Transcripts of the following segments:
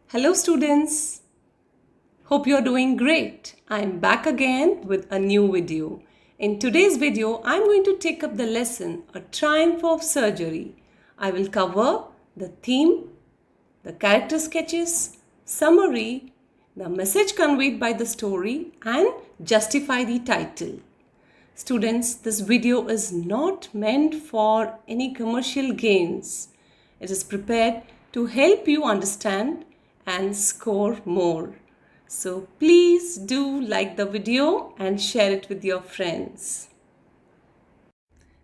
Hello students, hope you're doing great. I'm back again with a new video. In today's video, I'm going to take up the lesson, A Triumph of Surgery. I will cover the theme, the character sketches, summary, the message conveyed by the story and justify the title. Students, this video is not meant for any commercial gains. It is prepared to help you understand and score more. So please do like the video and share it with your friends.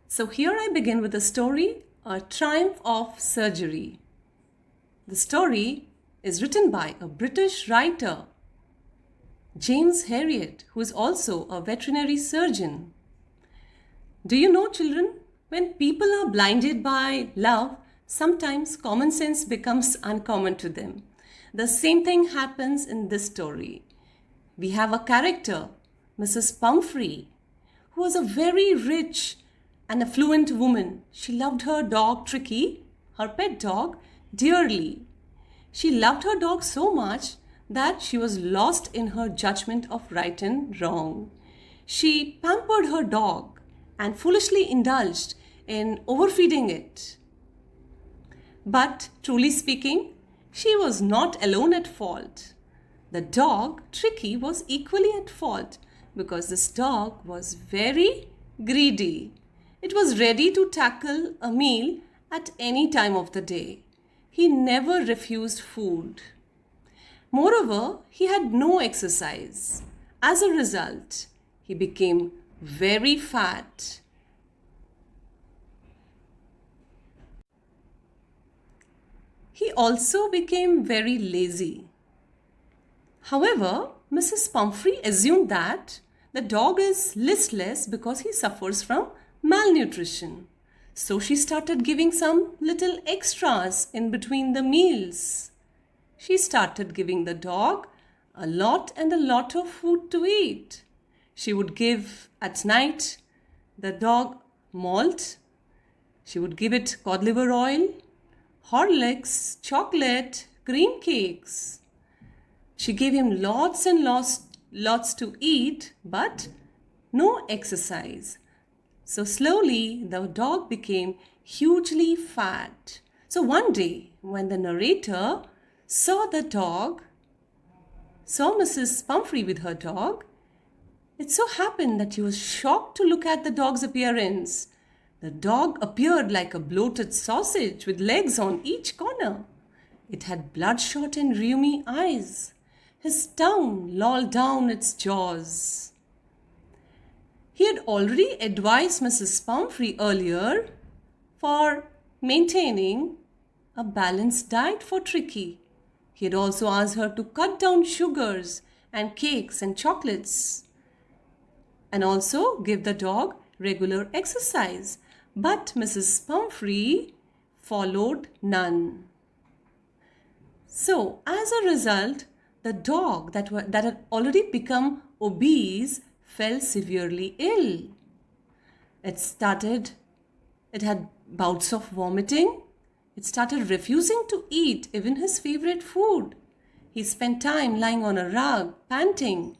So here I begin with the story, A Triumph of Surgery. The story is written by a British writer, James Herriot, who is also a veterinary surgeon. Do you know, children, when people are blinded by love, sometimes common sense becomes uncommon to them. The same thing happens in this story. We have a character, Mrs.Pumphrey, who was a very rich and affluent woman. She loved her dog Tricky, her pet dog, dearly. She loved her dog so much that she was lost in her judgment of right and wrong. She pampered her dog and foolishly indulged in overfeeding it. But truly speaking, she was not alone at fault. The dog, Tricky, was equally at fault because this dog was very greedy. It was ready to tackle a meal at any time of the day. He never refused food. Moreover, he had no exercise. As a result, he became very fat. He also became very lazy. However, Mrs. Pumphrey assumed that the dog is listless because he suffers from malnutrition. So she started giving some little extras in between the meals. She started giving the dog a lot of food to eat. She would give at night the dog malt. She would give it cod liver oil, Horlicks, chocolate, cream cakes. She gave him lots and lots to eat, but no exercise. So slowly the dog became hugely fat. So one day when the narrator saw Mrs. Pumphrey with her dog, it so happened that he was shocked to look at the dog's appearance. The dog appeared like a bloated sausage with legs on each corner. It had bloodshot and rheumy eyes. His tongue lolled down its jaws. He had already advised Mrs. Pumphrey earlier for maintaining a balanced diet for Tricky. He had also asked her to cut down sugars and cakes and chocolates and also give the dog regular exercise. But Mrs. Pumphrey followed none. So, as a result, the dog that had already become obese fell severely ill. It had bouts of vomiting. It started refusing to eat even his favorite food. He spent time lying on a rug, panting.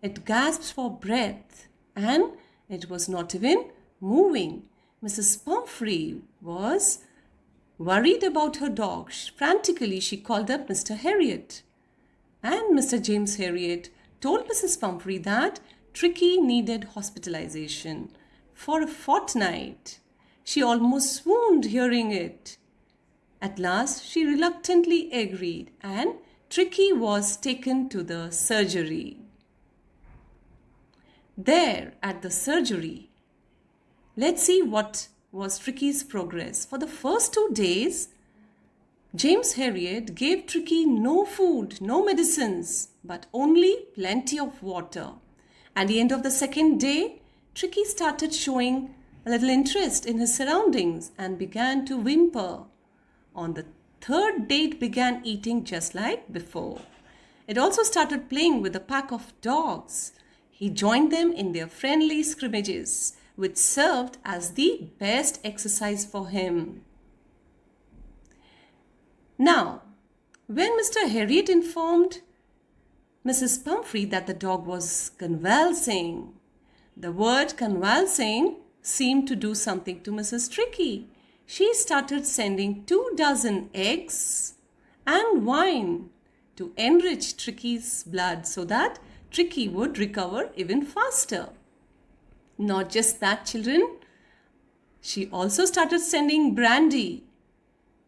It gasped for breath and it was not even moving. Mrs. Pumphrey was worried about her dog. Frantically, she called up Mr. Herriot. And Mr. James Herriot told Mrs. Pumphrey that Tricky needed hospitalization for a fortnight. She almost swooned hearing it. At last, she reluctantly agreed and Tricky was taken to the surgery. There, at the surgery, let's see what was Tricky's progress. For the first 2 days, James Herriot gave Tricky no food, no medicines, but only plenty of water. At the end of the second day, Tricky started showing a little interest in his surroundings and began to whimper. On the third day, it began eating just like before. It also started playing with a pack of dogs. He joined them in their friendly scrimmages, which served as the best exercise for him. Now, When Mr. Herriot informed Mrs. Pumphrey that the dog was convulsing, the word convulsing seemed to do something to Mrs. Tricky. She started sending 24 eggs and wine to enrich Tricky's blood so that Tricky would recover even faster. Not just that, children, she also started sending brandy.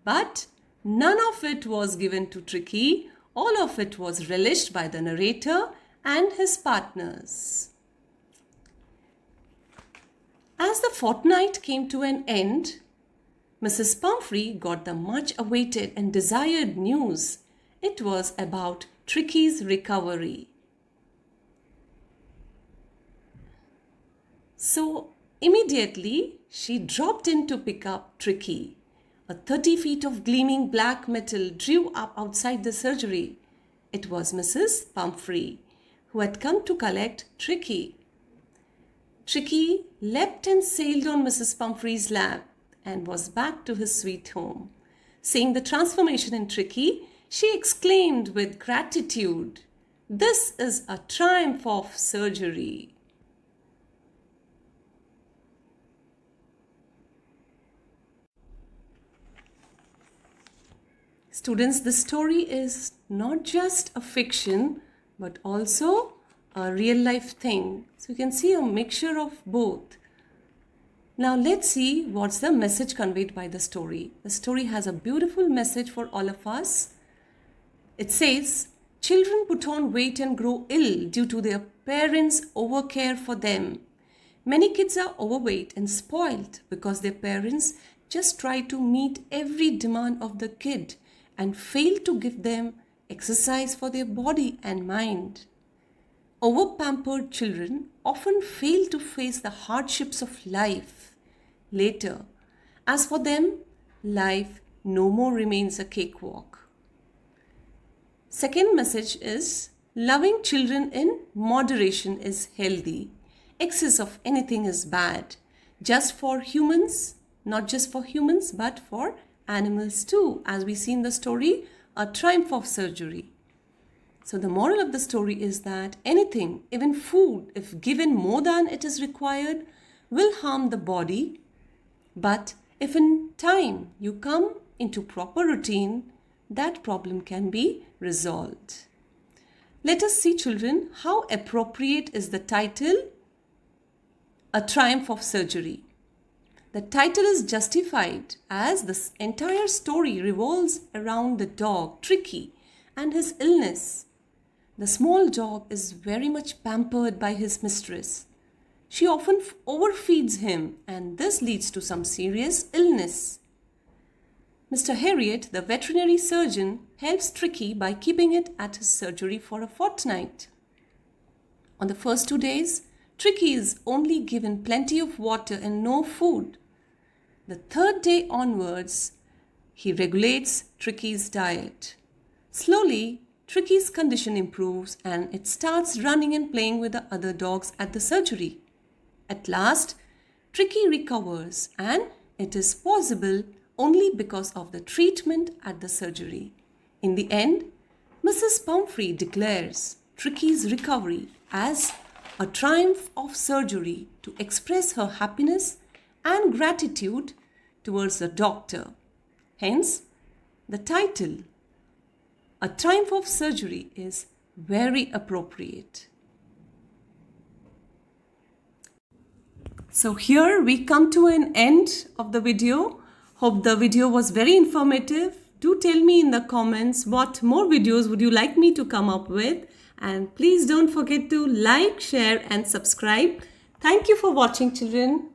But none of it was given to Tricky. All of it was relished by the narrator and his partners. As the fortnight came to an end, Mrs. Pumphrey got the much awaited and desired news. It was about Tricky's recovery. So immediately she dropped in to pick up Tricky. A 30 feet of gleaming black metal drew up outside the surgery. It was Mrs. Pumphrey, who had come to collect Tricky. Tricky leapt and sailed on Mrs. Pumphrey's lap and was back to his sweet home. Seeing the transformation in Tricky, she exclaimed with gratitude, "This is a triumph of surgery." Students, this story is not just a fiction, but also a real life thing. So you can see a mixture of both. Now let's see what's the message conveyed by the story. The story has a beautiful message for all of us. It says, children put on weight and grow ill due to their parents' overcare for them. Many kids are overweight and spoiled because their parents just try to meet every demand of the kid and fail to give them exercise for their body and mind. Over-pampered children often fail to face the hardships of life later. As for them, life no more remains a cakewalk. Second message is, loving children in moderation is healthy. Excess of anything is bad. Just for humans, not just for humans, but for animals too, as we see in the story, a triumph of surgery. So the moral of the story is that anything, even food, if given more than it is required, will harm the body. But if in time you come into proper routine, that problem can be resolved. Let us see, children, how appropriate is the title, A Triumph of Surgery. The title is justified as this entire story revolves around the dog, Tricky, and his illness. The small dog is very much pampered by his mistress. She often overfeeds him, and this leads to some serious illness. Mr. Herriot, the veterinary surgeon, helps Tricky by keeping it at his surgery for a fortnight. On the first 2 days, Tricky is only given plenty of water and no food. The third day onwards, he regulates Tricky's diet. Slowly, Tricky's condition improves and it starts running and playing with the other dogs at the surgery. At last, Tricky recovers, and it is possible only because of the treatment at the surgery. In the end, Mrs. Pumphrey declares Tricky's recovery as a triumph of surgery to express her happiness and gratitude towards the doctor. Hence, the title, A Triumph of Surgery, is very appropriate. So here we come to an end of the video. Hope the video was very informative. Do tell me in the comments what more videos would you like me to come up with. And please don't forget to like, share and subscribe. Thank you for watching, children.